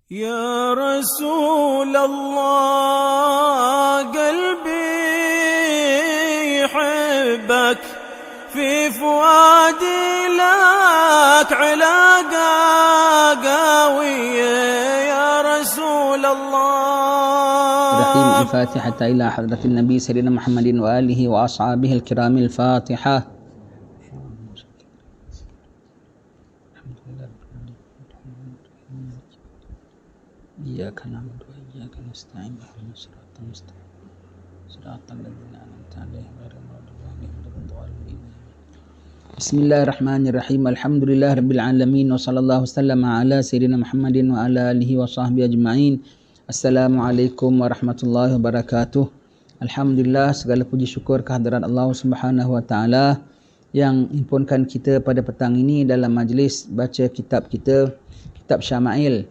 يا رسول الله قلبي يحبك في فؤادي لك علاقة قوية يا رسول الله. الرحيم. الفاتحة إلى حضرة النبي سيدنا محمد وآله وأصحابه الكرام. الفاتحة. إياك نعبد وإياك نستعين اهدنا الصراط المستقيم صراط الذين أنعمت عليهم غير المغضوب عليهم ولا الضالين. بسم الله الرحمن الرحيم. الحمد لله رب العالمين وصلى الله وسلم على سيدنا محمد وعلى آله وصحبه أجمعين. Assalamualaikum warahmatullahi wabarakatuh. Alhamdulillah, segala puji syukur kehadirat Allah Subhanahu wa taala yang himpunkan kita pada petang ini dalam majlis baca kitab kita, kitab Syama'il,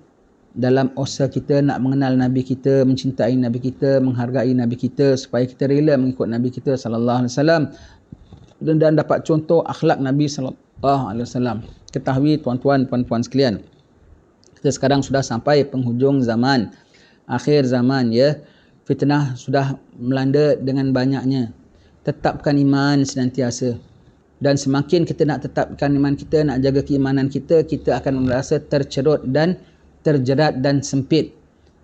dalam usaha kita nak mengenal Nabi kita, mencintai Nabi kita, menghargai Nabi kita, supaya kita rela mengikut Nabi kita sallallahu alaihi wasallam dan dapat contoh akhlak Nabi sallallahu alaihi wasallam. Ketahui tuan-tuan, puan-puan sekalian, kita sekarang sudah sampai penghujung zaman, akhir zaman ya. Fitnah sudah melanda dengan banyaknya. Tetapkan iman senantiasa. Dan semakin kita nak tetapkan iman kita, nak jaga keimanan kita, kita akan merasa tercerut dan terjerat dan sempit.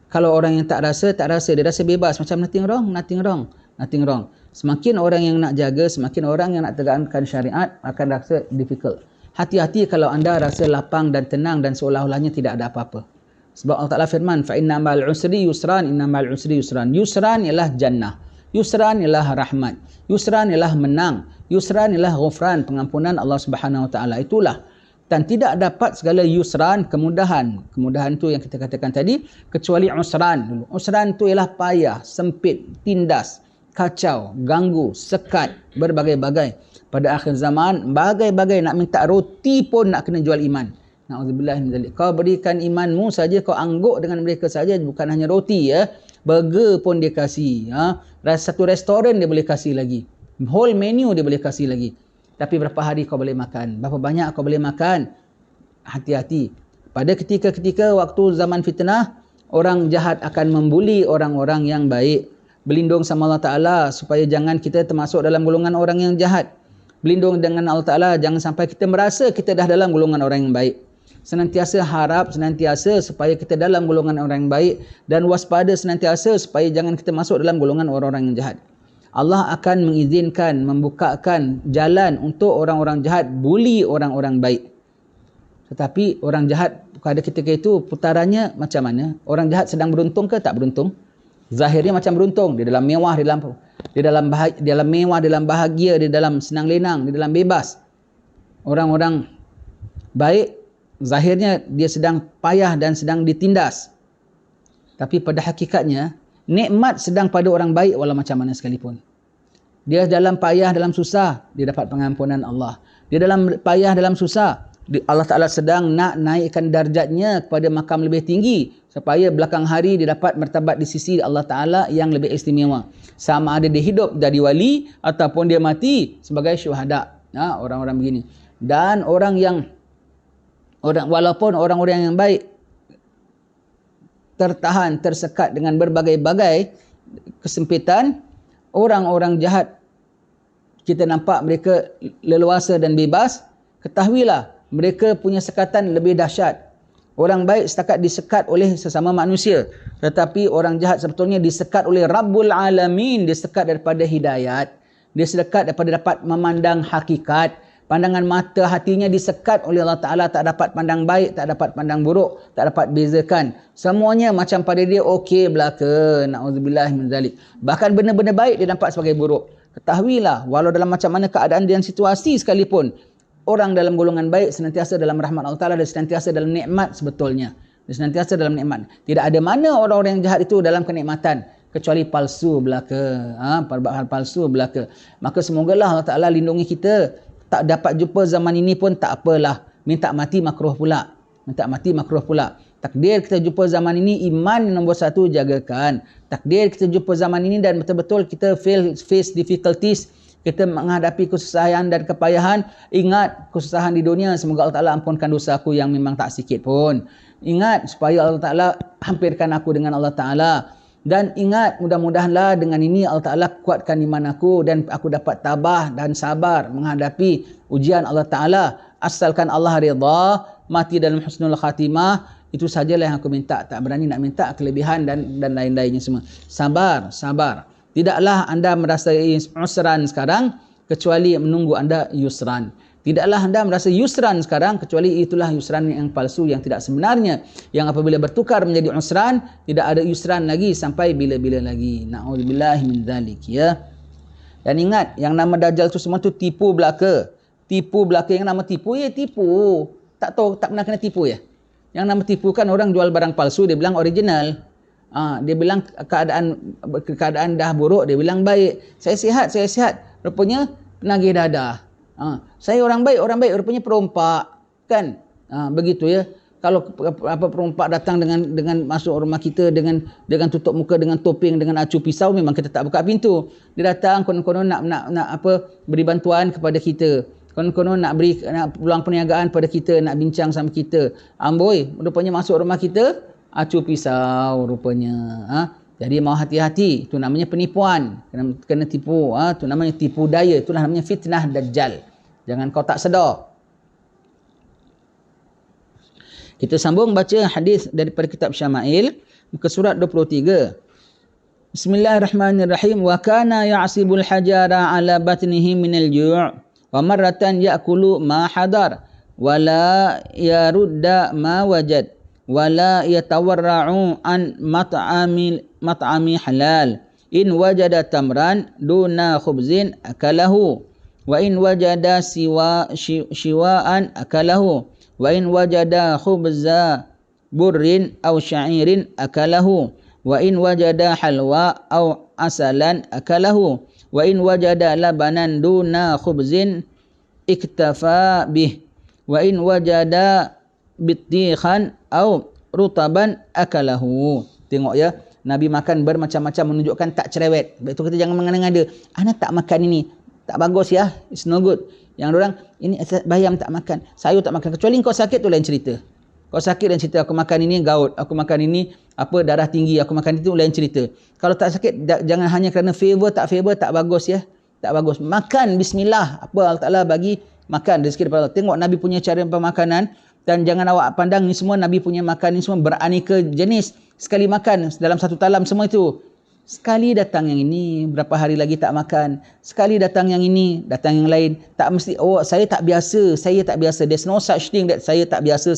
Kalau orang yang tak rasa, dia rasa bebas, macam nothing wrong. Semakin orang yang nak jaga, semakin orang yang nak tegakkan syariat akan rasa difficult. Hati-hati kalau anda rasa lapang dan tenang dan seolah-olahnya tidak ada apa-apa. Sebab Allah Ta'ala firman, فَإِنَّ مَعَ الْعُسْرِ يُسْرًا إِنَّ مَعَ الْعُسْرِ يُسْرًا. Yusran ialah jannah, yusran ialah rahmat, yusran ialah menang, yusran ialah ghufran, pengampunan Allah Subhanahu Wa Ta'ala. Itulah. Dan tidak dapat segala yusran, kemudahan. Kemudahan tu yang kita katakan tadi, kecuali usran dulu. Usran tu ialah payah, sempit, tindas, kacau, ganggu, sekat, berbagai-bagai. Pada akhir zaman, bagai-bagai nak minta roti pun nak kena jual iman. Na'udzubillah min dzalik. Kau berikan imanmu saja, kau angguk dengan mereka saja, bukan hanya roti ya. Burger pun dia kasih. Satu restoran dia boleh kasih lagi. Whole menu dia boleh kasih lagi. Tapi berapa hari kau boleh makan? Berapa banyak kau boleh makan? Hati-hati. Pada ketika-ketika waktu zaman fitnah, orang jahat akan membuli orang-orang yang baik. Berlindung sama Allah Ta'ala supaya jangan kita termasuk dalam golongan orang yang jahat. Berlindung dengan Allah Ta'ala, jangan sampai kita merasa kita dah dalam golongan orang yang baik. Senantiasa harap, senantiasa supaya kita dalam golongan orang yang baik, dan waspada senantiasa supaya jangan kita masuk dalam golongan orang-orang yang jahat. Allah akan mengizinkan, membukakan jalan untuk orang-orang jahat bully orang-orang baik. Tetapi orang jahat pada ketika itu putarannya macam mana? Orang jahat sedang beruntung ke tak beruntung? Zahirnya macam beruntung, di dalam mewah, di dalam mewah, dalam bahagia, di dalam senang lenang, di dalam bebas. Orang-orang baik zahirnya dia sedang payah dan sedang ditindas. Tapi pada hakikatnya, nikmat sedang pada orang baik walau macam mana sekalipun. Dia dalam payah, dalam susah, dia dapat pengampunan Allah. Dia dalam payah, dalam susah, Allah Ta'ala sedang nak naikkan darjatnya kepada makam lebih tinggi, supaya belakang hari dia dapat martabat di sisi Allah Ta'ala yang lebih istimewa. Sama ada dia hidup jadi wali ataupun dia mati sebagai syuhada. Orang-orang begini. Dan walaupun orang-orang yang baik tertahan, tersekat dengan berbagai-bagai kesempitan, orang-orang jahat kita nampak mereka leluasa dan bebas, ketahuilah mereka punya sekatan lebih dahsyat. Orang baik setakat disekat oleh sesama manusia, tetapi orang jahat sebetulnya disekat oleh Rabbul Alamin, disekat daripada hidayat, disekat daripada dapat memandang hakikat. Pandangan mata hatinya disekat oleh Allah Ta'ala, tak dapat pandang baik, tak dapat pandang buruk, tak dapat bezakan. Semuanya macam pada dia okey belaka. Na'udzubillah min dzalik. Bahkan benda-benda baik dia nampak sebagai buruk. Ketahuilah, walau dalam macam mana keadaan dan situasi sekalipun, orang dalam golongan baik senantiasa dalam rahmat Allah Ta'ala dan senantiasa dalam nikmat sebetulnya. Dia senantiasa dalam nikmat. Tidak ada mana orang-orang yang jahat itu dalam kenikmatan, kecuali palsu belaka. Perbuatan palsu belaka. Maka semogalah Allah Ta'ala lindungi kita. Tak dapat jumpa zaman ini pun tak apalah. Minta mati makruh pula. Takdir kita jumpa zaman ini, iman nombor satu jagakan. Takdir kita jumpa zaman ini dan betul-betul kita face difficulties, kita menghadapi kesusahan dan kepayahan. Ingat kesusahan di dunia, semoga Allah Ta'ala ampunkan dosaku yang memang tak sikit pun. Ingat supaya Allah Ta'ala hampirkan aku dengan Allah Ta'ala. Dan ingat, mudah-mudahanlah dengan ini Allah Ta'ala kuatkan iman aku dan aku dapat tabah dan sabar menghadapi ujian Allah Ta'ala. Asalkan Allah redha, mati dalam husnul khatimah, itu sajalah yang aku minta. Tak berani nak minta kelebihan dan lain-lainnya semua. Sabar, sabar. Tidaklah anda merasai usran sekarang kecuali menunggu anda yusran. Tidaklah anda merasa yusran sekarang kecuali itulah yusran yang palsu, yang tidak sebenarnya. Yang apabila bertukar menjadi usran, tidak ada yusran lagi sampai bila-bila lagi. Na'udzubillahi min dzalik, ya. Dan ingat, yang nama Dajjal tu semua tu tipu belaka. Tipu belaka, yang nama tipu, ya tipu. Tak tahu, tak pernah kena tipu ya. Yang nama tipu kan orang jual barang palsu, dia bilang original. Dia bilang keadaan dah buruk, dia bilang baik. Saya sihat. Rupanya penagih dadah. Saya orang baik, rupanya perompak, kan? Begitu ya. Kalau perompak datang dengan masuk rumah kita dengan tutup muka dengan topeng, dengan acu pisau, memang kita tak buka pintu. Dia datang konon-konon nak beri bantuan kepada kita. Konon-konon nak peluang perniagaan pada kita, nak bincang sama kita. Amboi, rupanya masuk rumah kita acu pisau rupanya. Jadi mau hati-hati, itu namanya penipuan. Kena tipu, itu namanya tipu daya, itulah namanya fitnah Dajjal. Jangan kau tak sedar. Kita sambung baca hadis daripada kitab Syama'il muka surat 23. Bismillahirrahmanirrahim. Wa kana ya'sibul hajara ala batnihi minal ju' wa marratan ya'kulu ma hadar wa la yarudda ma wajad wa la yatawarra'u an mat'ami halal. In wajada tamran duna khubzin akalahu. Wa in wajada shiwa'an akalahu. Wa in wajada khubza burrin aw sya'irin akalahu. Wa in wajada halwa aw asalan akalahu. Wa in wajada labanan duna khubzin iktafa bih. Wa in wajada bittikhan aw rutaban akalahu. Tengok ya, Nabi makan bermacam-macam menunjukkan tak cerewet. Sebab itu kita jangan mengada-ngada. Ana tak makan ini. Tak bagus ya, it's no good. Yang orang ini bayam tak makan, sayur tak makan. Kecuali kau sakit tu lain cerita. Kau sakit dan cerita, aku makan ini gout, aku makan ini darah tinggi, aku makan itu lain cerita. Kalau tak sakit, jangan hanya kerana favor tak bagus ya. Tak bagus. Makan bismillah, apa Allah Taala bagi makan rezeki daripada Allah. Tengok Nabi punya cara pemakanan dan jangan awak pandang ni semua Nabi punya makan ni semua beraneka jenis. Sekali makan dalam satu talam semua itu. Sekali datang yang ini, berapa hari lagi tak makan. Sekali datang yang ini, datang yang lain. Tak mesti, saya tak biasa. There's no such thing that saya tak biasa.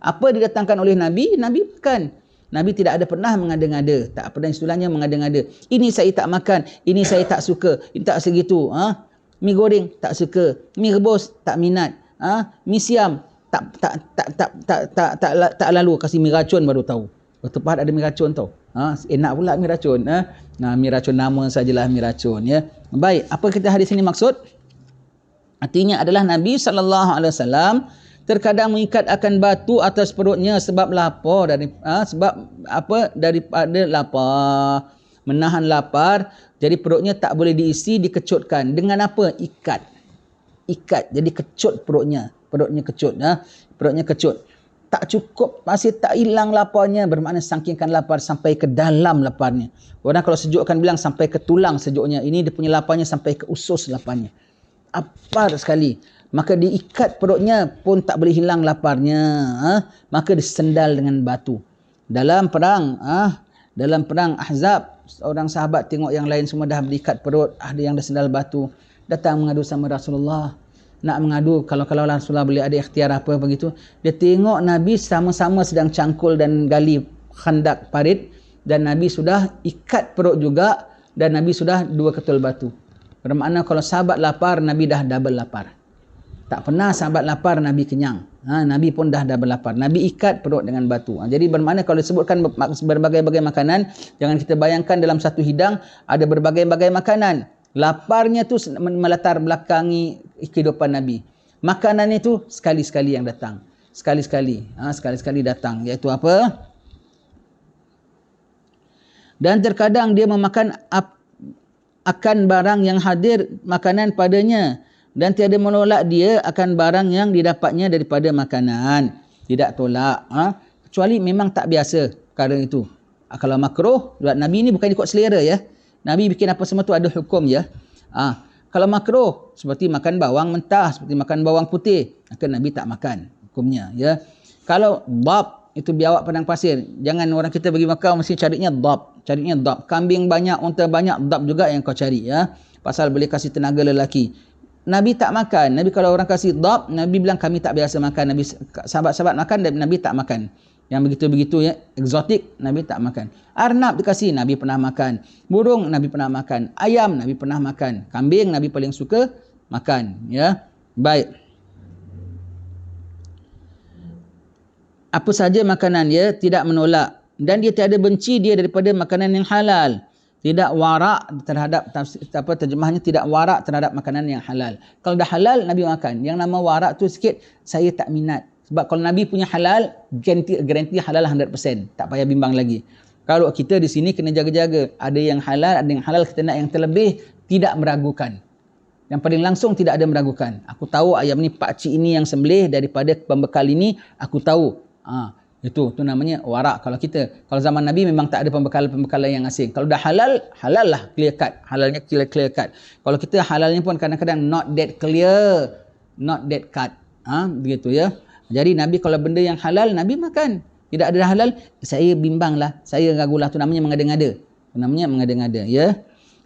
Apa didatangkan oleh Nabi, Nabi makan. Nabi tidak ada pernah mengada-ngada. Tak pernah istilahnya mengada-ngada. Ini saya tak makan, ini saya tak suka, ini tak segitu. Mi goreng, tak suka. Mi rebus, tak minat. Mi siam, tak lalu. Kasih mi racun baru tahu. Tepat ada mi racun tau. Enak pula mi racun. Mi racun nama sajalah mi racun ya. Baik, apa kita hadis ini maksud? Artinya adalah Nabi SAW terkadang mengikat akan batu atas perutnya sebab lapar daripada lapar, menahan lapar. Jadi perutnya tak boleh diisi, dikecutkan. Dengan apa? Ikat. Jadi kecut perutnya kecut. Perutnya kecut. Tak cukup, masih tak hilang laparnya, bermakna sangkingkan lapar sampai ke dalam laparnya. Orang kalau sejuk akan bilang sampai ke tulang sejuknya. Ini dia punya laparnya sampai ke usus laparnya. Apar sekali. Maka diikat perutnya pun tak boleh hilang laparnya. Maka disendal dengan batu. Dalam perang Ahzab, seorang sahabat tengok yang lain semua dah berikat perut, ada yang dah sendal batu. Datang mengadu sama Rasulullah. Nak mengadu, kalau Rasulullah boleh ada ikhtiar apa begitu. Dia tengok Nabi sama-sama sedang cangkul dan gali khandak parit. Dan Nabi sudah ikat perut juga. Dan Nabi sudah 2 ketul batu. Bermakna kalau sahabat lapar, Nabi dah double lapar. Tak pernah sahabat lapar, Nabi kenyang. Nabi pun dah double lapar. Nabi ikat perut dengan batu. Jadi bermakna kalau disebutkan berbagai-bagai makanan, jangan kita bayangkan dalam satu hidang ada berbagai-bagai makanan. Laparnya tu melatar belakangi kehidupan Nabi. Makanan itu sekali-sekali yang datang. Sekali-sekali datang. Iaitu apa? Dan terkadang dia memakan akan barang yang hadir makanan padanya. Dan tiada menolak dia akan barang yang didapatnya daripada makanan. Tidak tolak. Kecuali memang tak biasa perkara itu. Kalau makruh, Nabi ni bukan ikut selera ya. Nabi bikin apa semua tu ada hukum ya. Kalau makruh, seperti makan bawang mentah, seperti makan bawang putih, maka Nabi tak makan hukumnya ya. Kalau dab, itu biawak padang pasir. Jangan orang kita pergi makan mesti carinya dab. Kambing banyak, unta banyak, dab juga yang kau cari ya. Pasal boleh kasih tenaga lelaki. Nabi tak makan. Nabi kalau orang kasih dab, Nabi bilang kami tak biasa makan. Nabi sahabat-sahabat makan dan Nabi tak makan. Yang begitu-begitu ya, eksotik, Nabi tak makan. Arnab dikasih, Nabi pernah makan. Burung, Nabi pernah makan. Ayam, Nabi pernah makan. Kambing, Nabi paling suka makan. Ya, baik. Apa saja makanan dia tidak menolak. Dan dia tiada benci dia daripada makanan yang halal. Tidak warak terhadap, terjemahannya tidak warak terhadap makanan yang halal. Kalau dah halal, Nabi makan. Yang nama warak tu sikit, saya tak minat. Sebab kalau Nabi punya halal, garanti halal 100%. Tak payah bimbang lagi. Kalau kita di sini kena jaga-jaga. Ada yang halal, kita nak yang terlebih, tidak meragukan. Yang paling langsung tidak ada meragukan. Aku tahu ayam ni pakcik ini yang sembelih daripada pembekal ini, aku tahu. Itu namanya warak. Kalau zaman Nabi memang tak ada pembekalan yang asing. Kalau dah halal, halal lah clear cut. Halalnya clear cut. Kalau kita halalnya pun kadang-kadang not that clear, not that cut. Begitu ya. Jadi Nabi kalau benda yang halal, Nabi makan. Tidak ada halal, saya bimbang lah. Saya ragulah. Itu namanya mengada-ngada. Ya.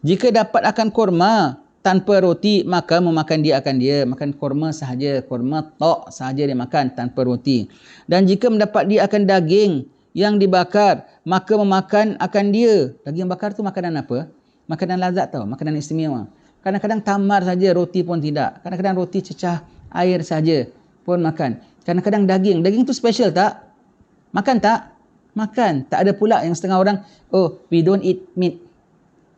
Jika dapat akan kurma tanpa roti, maka memakan dia akan dia. Makan kurma sahaja. Kurma tok sahaja dia makan tanpa roti. Dan jika mendapat dia akan daging yang dibakar, maka memakan akan dia. Daging bakar tu makanan apa? Makanan lazat tau. Makanan istimewa. Kadang-kadang tamar saja, roti pun tidak. Kadang-kadang roti cecah air saja pun makan. Kadang-kadang daging. Daging tu special tak? Makan tak? Makan. Tak ada pula yang setengah orang, oh, we don't eat meat.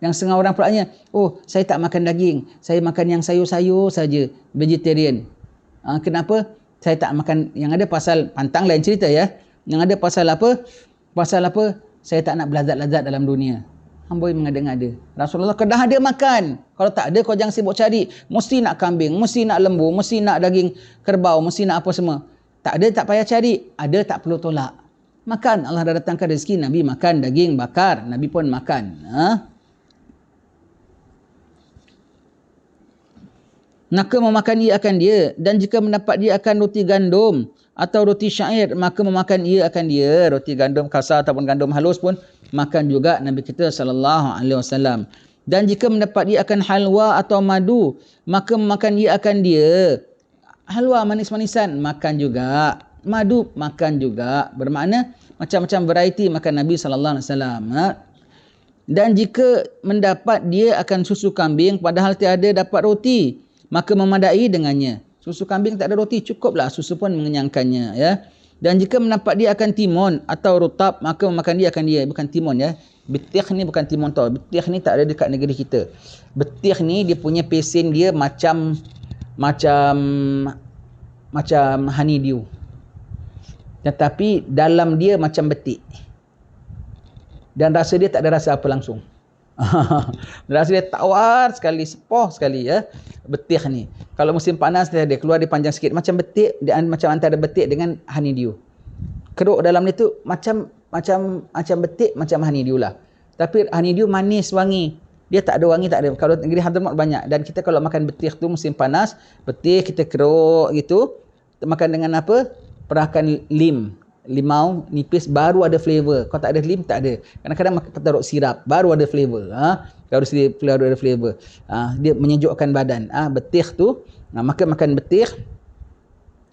Yang setengah orang pulaknya, oh, saya tak makan daging. Saya makan yang sayur-sayur saja. Vegetarian. Kenapa? Saya tak makan. Yang ada pasal pantang lain cerita ya. Yang ada pasal apa? Saya tak nak belazat-lazat dalam dunia. Amboi mengada-ngada. Rasulullah kedah ada makan. Kalau tak ada, kau jangan sibuk cari. Mesti nak kambing, mesti nak lembu, mesti nak daging kerbau, mesti nak apa semua. Tak ada, tak payah cari. Ada, tak perlu tolak. Makan. Allah dah datangkan rezeki. Nabi makan daging bakar. Nabi pun makan. Maka memakan ia akan dia. Dan jika mendapat dia akan roti gandum atau roti syair, maka memakan ia akan dia. Roti gandum kasar ataupun gandum halus pun makan juga Nabi kita SAW. Dan jika mendapat dia akan halwa atau madu, maka memakan ia akan dia. Halwa manis-manisan makan juga. Madu makan juga. Bermakna macam-macam variety makan Nabi SAW. Dan jika mendapat dia akan susu kambing padahal tiada dapat roti, maka memadai dengannya. Susu kambing tak ada roti, cukuplah susu pun mengenyangkannya ya. Dan jika mendapat dia akan timun atau rutab, maka memakan dia akan dia. Bukan timun ya. Betih ni bukan timun tau. Betih ni tak ada dekat negeri kita. Betih ni dia punya pesen dia macam honeydew. Tetapi dalam dia macam betik. Dan rasa dia tak ada rasa apa langsung. Rasa dia tawar sekali, sepoh sekali ya. Betih ni. Kalau musim panas dia keluar dia panjang sikit macam betik, dia macam antara betik dengan honeydew. Keruk dalam ni tu macam betik, macam honeydew lah. Tapi honeydew manis, wangi. Dia tak ada wangi, tak ada. Kalau negeri Hadramaut banyak. Dan kita kalau makan betih tu musim panas, betih kita keruk gitu. Makan dengan apa? Perahkan limau nipis baru ada flavor. Kalau tak ada lim tak ada. Kadang-kadang taruh sirap baru ada flavor. Baru ada flavor. Dia menyejukkan badan. Betih tu, maka makan betih.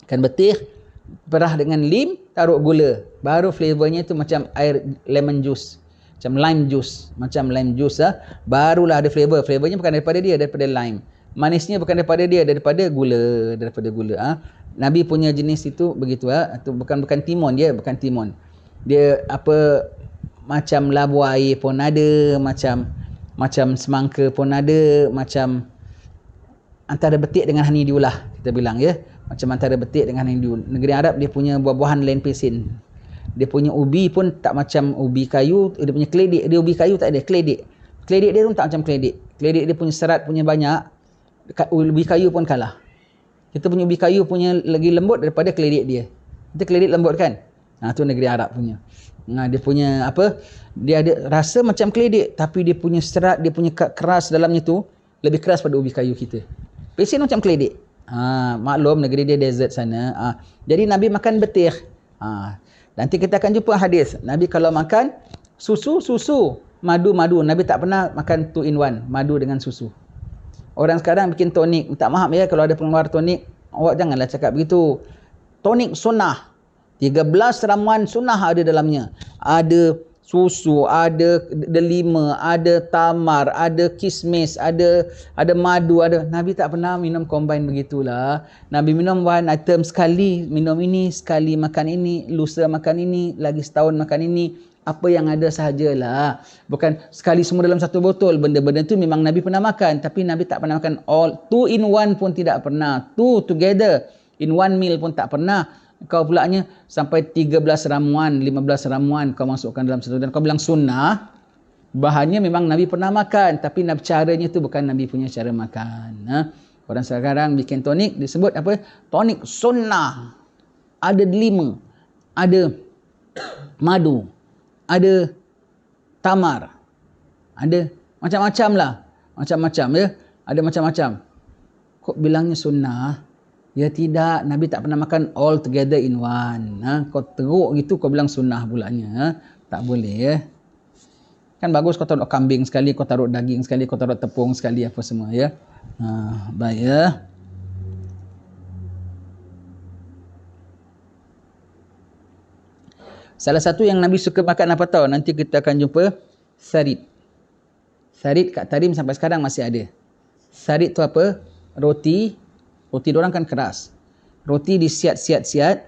Makan betih perah dengan lim, taruh gula. Baru flavornya tu macam air lemon juice. Macam lime juice barulah ada flavor. Flavornya bukan daripada dia, daripada lime. Manisnya bukan daripada dia, daripada gula. Nabi punya jenis itu begitu itu bukan timun dia, bukan timun. Dia apa macam labu air pun ada, macam semangka pun ada, macam antara betik dengan honeydew lah kita bilang ya. Macam antara betik dengan honeydew. Negeri Arab dia punya buah-buahan lain pesin. Dia punya ubi pun tak macam ubi kayu, dia punya keledek, dia ubi kayu tak ada, keledek. Keledek dia pun tak macam keledek. Keledek dia punya serat punya banyak, ubi kayu pun kalah. Kita punya ubi kayu punya lagi lembut daripada keledek dia. Kita keledek lembut kan? Tu negeri Arab punya. Dia punya apa? Dia ada rasa macam keledek, tapi dia punya serat, dia punya keras dalamnya tu lebih keras pada ubi kayu kita. Pesen macam keledek. Maklum negeri dia desert sana. Jadi Nabi makan betir. Nanti kita akan jumpa hadis. Nabi kalau makan susu, madu. Nabi tak pernah makan 2 in 1, madu dengan susu. Orang sekarang bikin tonik. Minta maaf ya kalau ada pengeluar tonik, awak janganlah cakap begitu. Tonik sunnah. 13 ramuan sunnah ada dalamnya. Ada susu, ada delima, ada tamar, ada kismis, ada madu, ada. Nabi tak pernah minum combine begitulah. Nabi minum one item sekali, minum ini, sekali makan ini, lusa makan ini, lagi setahun makan ini. Apa yang ada sahajalah. Bukan sekali semua dalam satu botol. Benda-benda tu memang Nabi pernah makan, tapi Nabi tak pernah makan all 2 in 1 pun tidak pernah. 2 together in 1 meal pun tak pernah. Kau pulaknya sampai 13 ramuan, 15 ramuan kau masukkan dalam satu. Dan kau bilang sunnah, bahannya memang Nabi pernah makan, tapi caranya tu bukan Nabi punya cara makan. Orang sekarang bikin tonik disebut apa? Tonik sunnah. Ada delima, ada madu, ada tamar, ada macam-macam lah. Macam-macam ya. Ada macam-macam. Kok bilangnya sunnah? Ya tidak, Nabi tak pernah makan all together in one. Kau teruk gitu, kau bilang sunnah pulanya. Tak boleh ya. Kan bagus kau taruh kambing sekali, kau taruh daging sekali, kau taruh tepung sekali, apa semua ya. Baik ya. Salah satu yang Nabi suka makan apa tahu? Nanti kita akan jumpa sarit. Sarit kat Tarim sampai sekarang masih ada. Sarit tu apa? Roti diorang kan keras. Roti disiat-siat,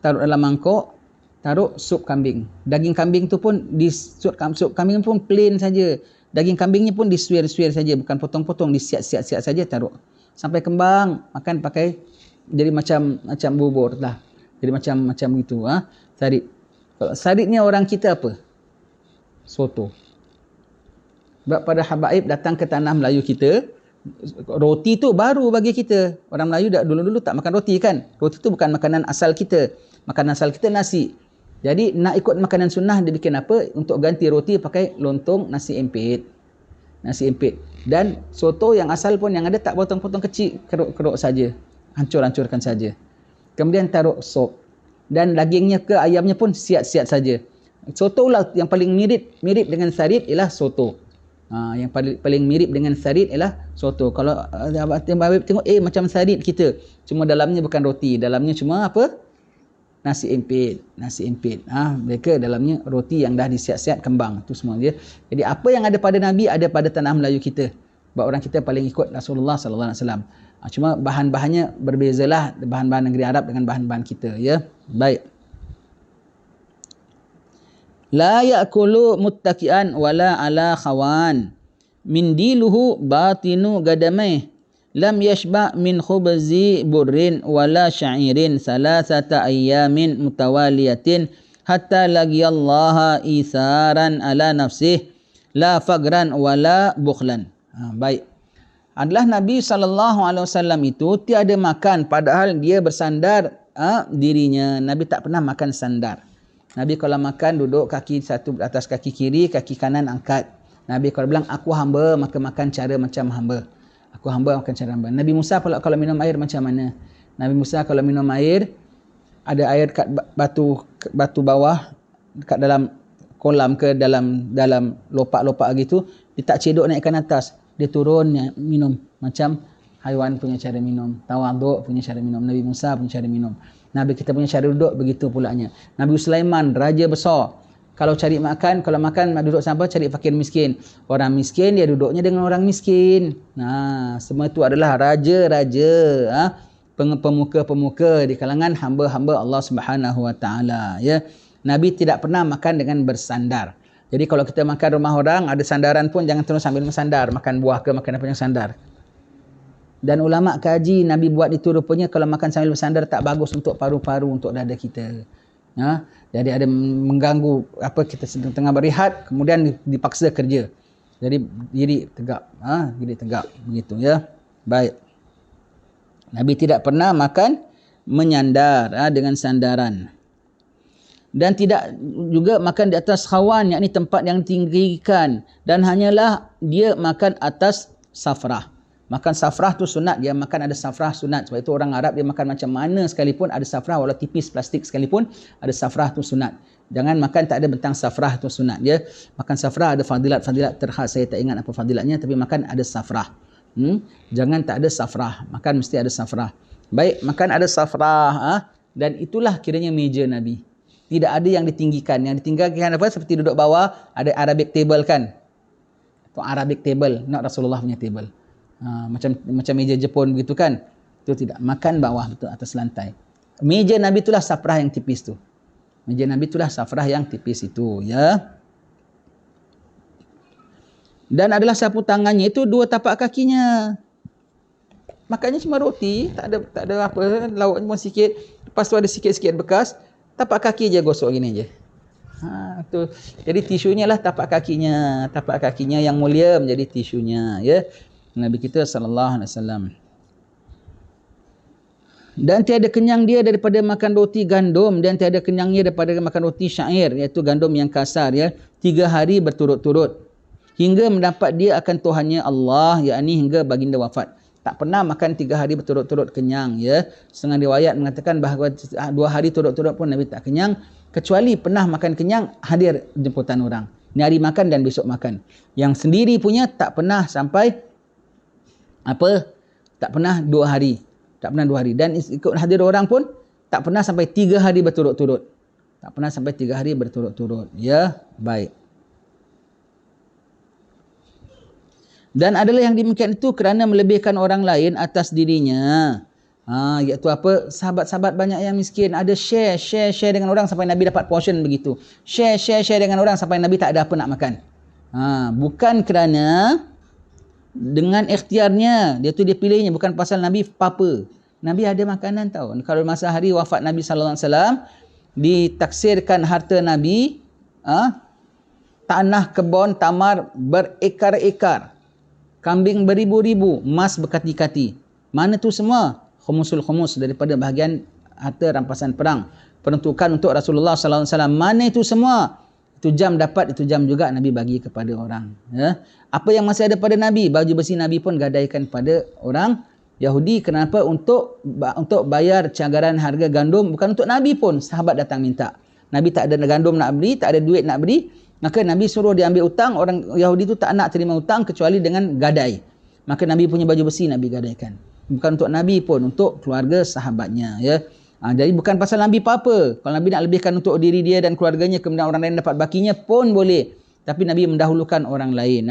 taruh dalam mangkok, taruh sup kambing. Daging kambing tu pun sup kambing pun plain saja. Daging kambingnya pun disuir-suir saja, bukan potong-potong, disiat-siat saja taruh. Sampai kembang, makan pakai jadi macam bubur lah. Jadi macam gitu sarit. Kalau saritnya orang kita apa? Soto. Sebab pada habaib datang ke tanah Melayu kita, roti tu baru bagi kita. Orang Melayu dulu tak makan roti kan. Roti tu bukan makanan asal kita. Makanan asal kita nasi. Jadi nak ikut makanan sunnah, dia bikin apa? Untuk ganti roti pakai lontong nasi empit. Dan soto yang asal pun yang ada tak potong-potong kecil, keruk-keruk saja. Hancur-hancurkan saja. Kemudian taruh sop. Dan dagingnya ke ayamnya pun siat-siat saja. Soto lah yang paling mirip dengan sarit ialah soto. Yang paling mirip dengan sarit ialah soto. Kalau tengok macam sarit kita, cuma dalamnya bukan roti, dalamnya cuma apa? Nasi empit. Mereka dalamnya roti yang dah disiat-siat kembang, tu semua dia. Jadi apa yang ada pada Nabi ada pada tanah Melayu kita. Sebab orang kita paling ikut Rasulullah sallallahu alaihi wasallam. Cuma bahan-bahannya berbezalah, bahan-bahan negeri Arab dengan bahan-bahan kita ya. Baik. La ya'kulu muttaki'an wala ala khawan. Min diluhu batinu gadamai. Lam yashba' min khubzi burrin wala sya'irin salasata ayyamin mutawaliyatin hatta lagiyallaha isaran ala nafsih la fagran wala bukhlan. Baik. Adalah Nabi SAW itu tiada makan padahal dia bersandar dirinya. Nabi tak pernah makan sandar. Nabi kalau makan duduk kaki satu atas kaki kiri, kaki kanan angkat. Nabi kalau bilang aku hamba, maka makan cara macam hamba. Aku hamba makan cara hamba. Nabi Musa kalau minum air macam mana? Nabi Musa kalau minum air, ada air kat batu bawah, kat dalam kolam ke dalam lopak-lopak gitu, dia tak cedok naikkan atas. Dia turun minum macam haiwan punya cara minum, tawaduk punya cara minum, Nabi Musa punya cara minum. Nabi kita punya cara duduk begitu pulanya. Nabi Sulaiman raja besar. Kalau cari makan, kalau makan duduk sampai cari fakir miskin. Orang miskin dia duduknya dengan orang miskin. Semua itu adalah raja-raja, pemuka-pemuka di kalangan hamba-hamba Allah Subhanahu Wa Taala ya. Nabi tidak pernah makan dengan bersandar. Jadi kalau kita makan rumah orang ada sandaran pun jangan terus sambil bersandar, makan buah ke makan apa yang sandar. Dan ulama kaji Nabi buat itu rupanya kalau makan sambil bersandar tak bagus untuk paru-paru, untuk dada kita. Jadi ada mengganggu apa kita sedang tengah berehat kemudian dipaksa kerja. Jadi diri tegak, diri tegak begitu ya. Baik. Nabi tidak pernah makan menyandar dengan sandaran. Dan tidak juga makan di atas khawan, yakni tempat yang ditinggikan, dan hanyalah dia makan atas safrah. Makan safrah tu sunat, dia makan ada safrah sunat. Sebab itu orang Arab dia makan macam mana sekalipun ada safrah, walau tipis plastik sekalipun ada safrah tu sunat. Jangan makan tak ada bentang safrah tu sunat. Dia makan safrah ada fadilat-fadilat terkhas, saya tak ingat apa fadilatnya, tapi makan ada safrah. Jangan tak ada safrah, makan mesti ada safrah. Baik, makan ada safrah, dan itulah kiranya meja Nabi. Tidak ada yang ditinggikan. Yang ditinggikan apa? Seperti duduk bawah, ada Arabic table kan? Itu Arabic table, not Rasulullah punya table. Macam meja Jepun begitu kan? Itu tidak. Makan bawah, betul, atas lantai. Meja Nabi itulah safrah yang tipis tu. Meja Nabi itulah safrah yang tipis itu, ya. Dan adalah sapu tangannya itu 2 tapak kakinya. Makannya cuma roti, tak ada apa, lauk pun sikit. Lepas tu ada sikit-sikit bekas. Tapak kaki je gosok gini je. Tu. Jadi tisunya lah tapak kakinya yang mulia menjadi tisunya, ya. Nabi kita sallallahu alaihi wasallam. Dan tiada kenyang dia daripada makan roti gandum, dan tiada kenyangnya daripada makan roti syair, iaitu gandum yang kasar, ya. 3 hari berturut-turut hingga mendapat dia akan Tuhannya Allah, yakni hingga baginda wafat. Tak pernah makan 3 hari berturut-turut kenyang, ya. Setengah riwayat mengatakan bahawa 2 hari turut-turut pun Nabi tak kenyang, kecuali pernah makan kenyang hadir jemputan orang. Ni hari makan dan besok makan. Yang sendiri punya tak pernah sampai tak pernah 2 hari. Tak pernah 2 hari. Dan ikut hadir orang pun tak pernah sampai 3 hari berturut-turut. Tak pernah sampai 3 hari berturut-turut. Ya, baik. Dan adalah yang demikian itu kerana melebihkan orang lain atas dirinya. Iaitu apa? Sahabat-sahabat banyak yang miskin. Ada share dengan orang sampai Nabi dapat portion begitu. Share dengan orang sampai Nabi tak ada apa nak makan. Bukan kerana dengan ikhtiarnya. Dia pilihnya. Bukan pasal Nabi apa. Nabi ada makanan tau. Kalau masa hari wafat Nabi SAW, ditaksirkan harta Nabi, tanah kebun tamar berekar-ekar. Kambing beribu-ribu, emas berkati-kati. Mana tu semua? Khumusul khumus, daripada bahagian harta rampasan perang. Peruntukan untuk Rasulullah SAW. Mana itu semua? Itu jam dapat, itu jam juga Nabi bagi kepada orang. Ya. Apa yang masih ada pada Nabi? Baju besi Nabi pun gadaikan pada orang Yahudi. Kenapa? Untuk bayar cagaran harga gandum. Bukan untuk Nabi pun, sahabat datang minta. Nabi tak ada gandum nak beli, tak ada duit nak beli. Maka Nabi suruh dia ambil hutang. Orang Yahudi tu tak nak terima hutang kecuali dengan gadai. Maka Nabi punya baju besi Nabi gadaikan. Bukan untuk Nabi pun, untuk keluarga sahabatnya. Ya. Jadi bukan pasal Nabi apa-apa. Kalau Nabi nak lebihkan untuk diri dia dan keluarganya, kemudian orang lain dapat bakinya pun boleh. Tapi Nabi mendahulukan orang lain.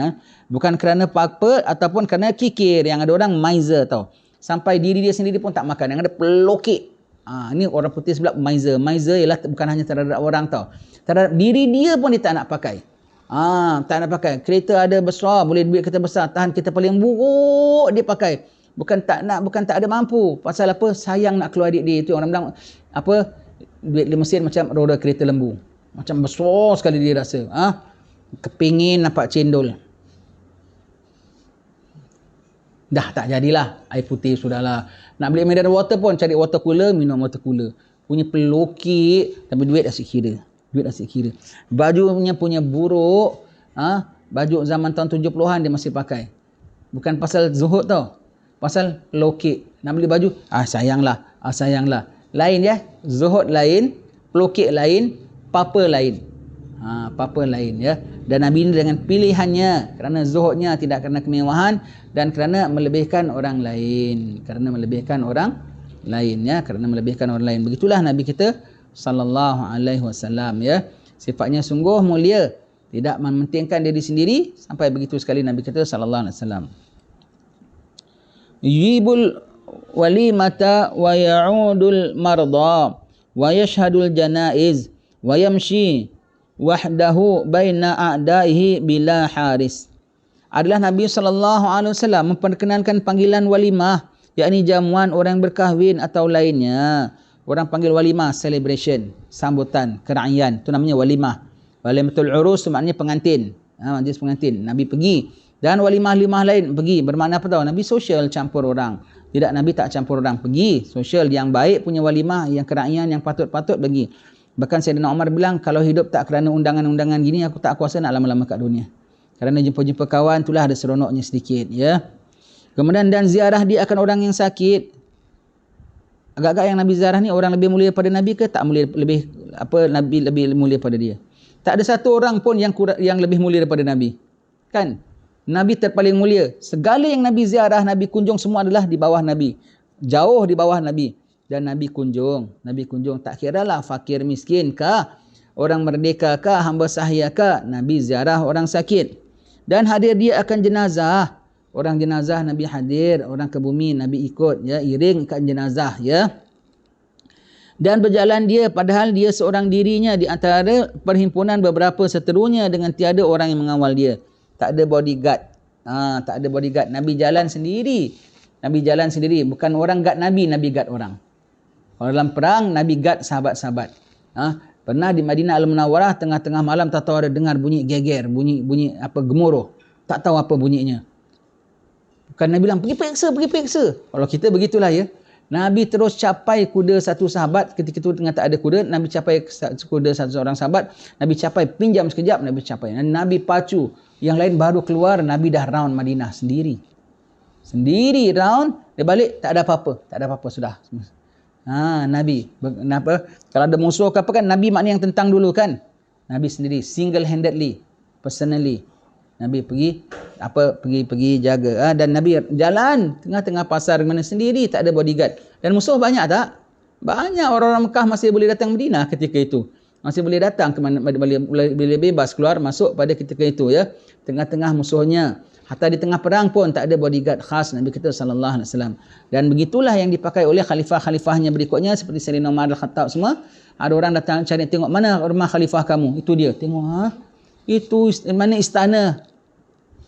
Bukan kerana apa-apa ataupun kerana kikir. Yang ada orang miser tau. Sampai diri dia sendiri pun tak makan. Yang ada pelokek. Ini orang putih sebelah miser. Miser ialah bukan hanya terhadap orang tau. Terhadap diri dia pun dia tak nak pakai. Tak nak pakai. Kereta ada besar, boleh duit kita besar, tahan kita paling buruk dia pakai. Bukan tak nak, bukan tak ada mampu. Pasal apa? Sayang nak keluar adik dia. Itu orang bilang apa? Duit di Mesir macam roda kereta lembu. Macam besar sekali dia rasa. Kepingin nampak cendol. Dah tak jadilah. Air putih sudahlah. Nak beli mineral water pun cari water cooler, minum water cooler. Punya pelokek, tapi duit asyik kira. Bajunya punya buruk. Baju zaman tahun 70-an dia masih pakai. Bukan pasal zuhud tau. Pasal pelokek. Nak beli baju, sayanglah. Lain ya. Zuhud lain, pelokek lain, papa lain. Papa lain ya. Dan Nabi ini dengan pilihannya, kerana zuhudnya tidak kerana kemewahan dan kerana melebihkan orang lain. Kerana melebihkan orang lain ya, kerana melebihkan orang lain. Begitulah Nabi kita sallallahu alaihi wasallam ya. Sifatnya sungguh mulia, tidak mementingkan diri sendiri, sampai begitu sekali Nabi kita sallallahu alaihi wasallam. Yibul walimata wa ya'udul marda wa yashhadul janaiz wa yamshi wahdahu baina a'daihi bila haris. Adalah Nabi SAW memperkenalkan panggilan walimah, yakni jamuan orang berkahwin atau lainnya. Orang panggil walimah, celebration, sambutan, kerayan. Itu namanya walimah. Walimatul urus itu maknanya pengantin. Majlis pengantin. Nabi pergi Dan walimah-limah lain pergi. Bermakna apa tahu? Nabi sosial campur orang. Tidak, Nabi tak campur orang. Pergi sosial yang baik punya walimah, yang kerakyaan, yang patut-patut pergi. Bahkan Sayyidina Umar bilang, kalau hidup tak kerana undangan-undangan gini, aku tak kuasa nak lama-lama kat dunia. Kerana jumpa-jumpa kawan, itulah ada seronoknya sedikit. Ya. Kemudian dan ziarah dia akan orang yang sakit. Agak-agak yang Nabi ziarah ni orang lebih mulia pada Nabi ke tak mulia, Nabi lebih mulia pada dia? Tak ada satu orang pun yang lebih mulia daripada Nabi. Kan? Nabi terpaling mulia. Segala yang Nabi ziarah, Nabi kunjung semua adalah di bawah Nabi. Jauh di bawah Nabi. Dan Nabi kunjung. Tak kiralah fakir miskin kah, orang merdeka kah, hamba sahaya kah, Nabi ziarah orang sakit. Dan hadir dia akan jenazah. Orang jenazah Nabi hadir, orang ke bumi Nabi ikut, ya, iringkan jenazah, ya. Dan berjalan dia padahal dia seorang dirinya di antara perhimpunan beberapa seterunya dengan tiada orang yang mengawal dia. Tak ada bodyguard. Tak ada bodyguard. Nabi jalan sendiri. Bukan orang guard Nabi, Nabi guard orang. Kalau dalam perang, Nabi guard sahabat-sahabat. Pernah di Madinah Al-Munawwarah, tengah-tengah malam tak tahu ada dengar bunyi geger, bunyi apa gemuruh. Tak tahu apa bunyinya. Bukan Nabi bilang, pergi periksa. Kalau kita begitulah, ya. Nabi terus capai kuda satu sahabat. Ketika itu tengah tak ada kuda, Nabi capai kuda satu orang sahabat. Nabi capai, pinjam sekejap, Nabi capai. Nabi pacu. Yang lain baru keluar, Nabi dah round Madinah sendiri. Sendiri round, dia balik, tak ada apa-apa sudah. Nabi. Kenapa? Kalau ada musuh ke apa kan, Nabi maknanya yang tentang dulu kan. Nabi sendiri, single-handedly, personally. Nabi pergi jaga. Dan Nabi jalan tengah-tengah pasar mana sendiri, tak ada bodyguard. Dan musuh banyak tak? Banyak orang-orang Mekah masih boleh datang Madinah ketika itu. Masih boleh datang ke mana, boleh bebas keluar masuk pada ketika itu, ya. Tengah-tengah musuhnya. Hatta di tengah perang pun tak ada bodyguard khas Nabi kita sallallahu alaihi wasallam. Dan begitulah yang dipakai oleh khalifah-khalifahnya berikutnya seperti Sayyidina Umar Al-Khattab semua. Ada orang datang cari tengok mana rumah khalifah kamu. Itu dia. Tengok, itu mana istana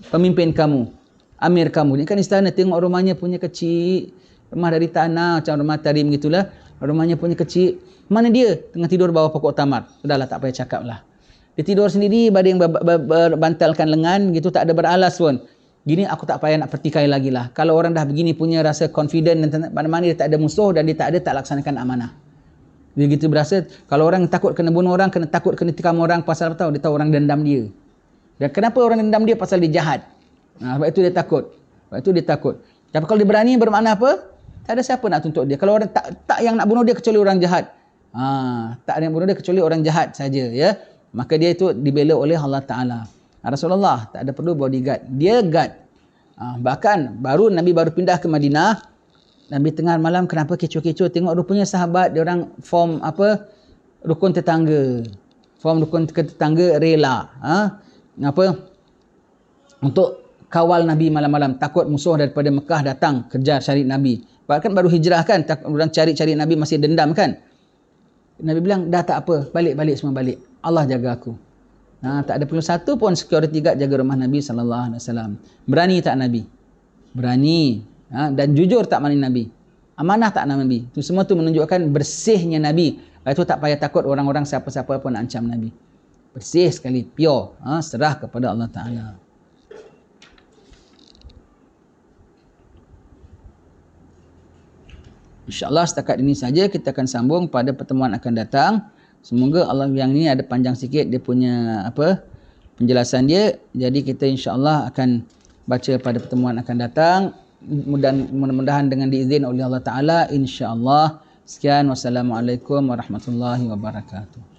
pemimpin kamu, amir kamu. Ini kan istana, tengok rumahnya punya kecil. Rumah dari tanah macam rumah tarim gitulah. Rumahnya punya kecil. Mana dia? Tengah tidur bawah pokok tamar. Sudahlah, tak payah cakap lah. Dia tidur sendiri, badan berbantalkan lengan gitu, tak ada beralas pun. Gini aku tak payah nak pertikai lagi lah. Kalau orang dah begini punya rasa confident dan mana-mana dia tak ada musuh dan dia tak laksanakan amanah. Dia gitu berasa, kalau orang takut kena bunuh orang, takut kena tikam orang, pasal apa tahu? Dia tahu orang dendam dia. Dan kenapa orang dendam dia? Pasal dia jahat. Sebab itu dia takut. Tapi kalau dia berani, bermakna apa? Tak ada siapa nak tuntut dia. Kalau orang tak yang nak bunuh dia kecuali orang jahat. Tak ada yang bunuh dia kecuali orang jahat saja, ya. Maka dia itu dibela oleh Allah Ta'ala. Rasulullah tak ada perlu bodyguard. Dia guard. Bahkan Nabi baru pindah ke Madinah. Nabi tengah malam, kenapa kecoh-kecoh? Tengok rupanya sahabat dia orang form rukun tetangga. Form rukun tetangga rela. Untuk kawal Nabi malam-malam. Takut musuh daripada Mekah datang kejar cari Nabi. Bahkan baru hijrah kan. Orang cari-cari Nabi masih dendam kan. Nabi bilang, dah tak apa. Balik semua balik. Allah jaga aku. Tak ada perlu satu pun security guard jaga rumah Nabi SAW. Berani tak Nabi? Berani. Dan jujur tak mani Nabi? Amanah tak Nabi? Itu semua tu menunjukkan bersihnya Nabi. Itu tak payah takut orang-orang siapa-siapa pun nak ancam Nabi. Bersih sekali, pure. Serah kepada Allah Ta'ala. InsyaAllah setakat ini saja. Kita akan sambung pada pertemuan akan datang. Semoga Allah yang ini ada panjang sikit dia punya penjelasan dia. Jadi kita insya-Allah akan baca pada pertemuan akan datang. Mudah-mudahan dengan diizin oleh Allah Taala insya-Allah. Sekian, wassalamualaikum warahmatullahi wabarakatuh.